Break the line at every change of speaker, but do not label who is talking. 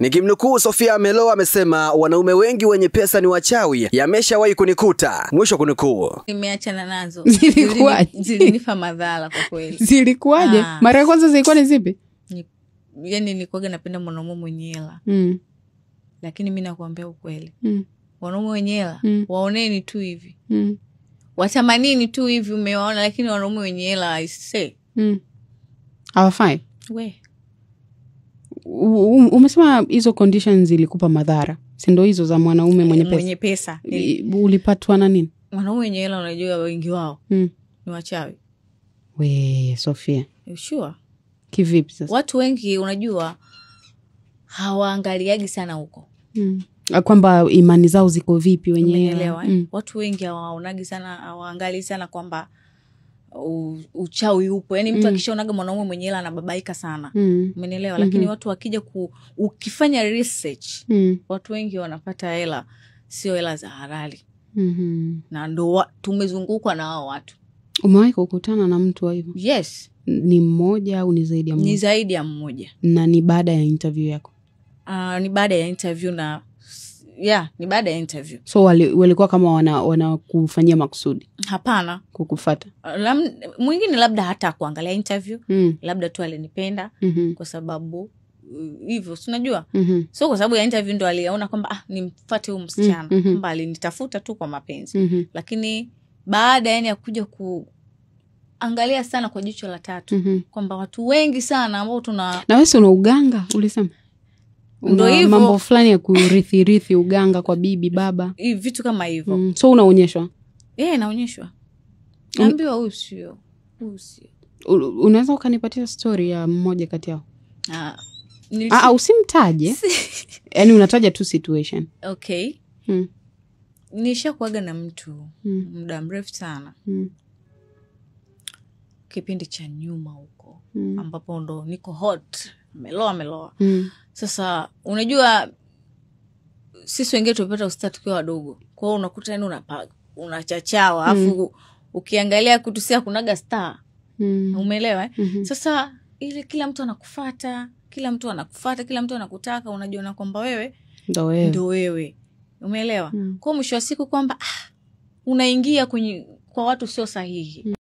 Nikimnukuu Sofia Ameloa amesema wanaume wengi wenye pesa ni wachawi, yameshawahi kunikuta. Mwisho kunukuu.
Nimeachana nazo.
Zilinipa
madhara kwa kweli.
Zilikuwaje? Mara ya kwanza zilikuwa ni zipi?
Yaani nilikuwa napenda mwanaume mwenye hela. Lakini mimi nakuambia ukweli. Wanaume wenye hela waoneni tu hivi. Watamanini tu hivi umewaona, lakini wanaume wenye hela I say.
Hawafai.
We.
Umesema hizo conditions zilikupa madhara. Si ndio hizo za mwanaume mwenye pesa?
Mwenye pesa.
Ulipatwa na nini?
Wanaume wenye hela unajua wengi wao ni wachawi.
We, Sofia.
You sure?
Kivipi sasa?
Watu wengi unajua hawaangaliagi sana huko.
Kwamba imani zao ziko vipi wenyewe.
Umeelewa? Watu wengi hawaonagi sana, hawaangali sana kwamba uchawi upo. Yaani mtu akishaonaga mwanaume mwenye hela anababaika sana. Umeelewa? Lakini watu wakija ukifanya research, watu wengi wanapata hela, sio hela za halali. Na ndo tumezungukwa na hao watu.
Umewahi kukutana na mtu wa hivyo?
Yes.
Ni mmoja au ni zaidi ya mmoja?
Ni zaidi ya mmoja.
Na ni baada ya interview yako?
Ni baada ya interview na ni baada ya interview.
So walikuwa kama wana kufanyia makusudi?
Hapana.
Kukufuata?
Mwingine labda hata kuangalia interview, labda tu alinipenda kwa sababu hivyo, unajua? So kwa sababu ya interview ndo aliona kwamba nimfuate huyu msichana, kwamba alinitafuta tu kwa mapenzi. Lakini baada ya kuja kuangalia sana kwa jicho la tatu, kwamba watu wengi sana ambao
Na wewe una uganga ulisema? Ndio hivyo, mambo fulani ya kurithi uganga kwa bibi baba,
vitu kama hivyo.
So unaonyeshwa?
Naonyeshwa. Naambiwa huyu sio.
Unaweza ukanipatia story ya mmoja kati yao? Usimtaje. Yaani unataja tu situation.
Okay. Nishakuaga na mtu muda mrefu sana. Kipindi cha nyuma huko ambapo ndo niko hot, meloa. Sasa unajua sisi wengine tupata ustati tukiwa wadogo. Kwa hiyo unakuta yani unachachawa, afu ukiangalia kutusia kunaga star. Umeelewa? Sasa ile kila mtu anakufuata, kila mtu anakutaka, unajiona kwamba wewe ndo wewe. Umeelewa? Kwa mwisho wa siku kwamba unaingia kwa watu sio sahihi.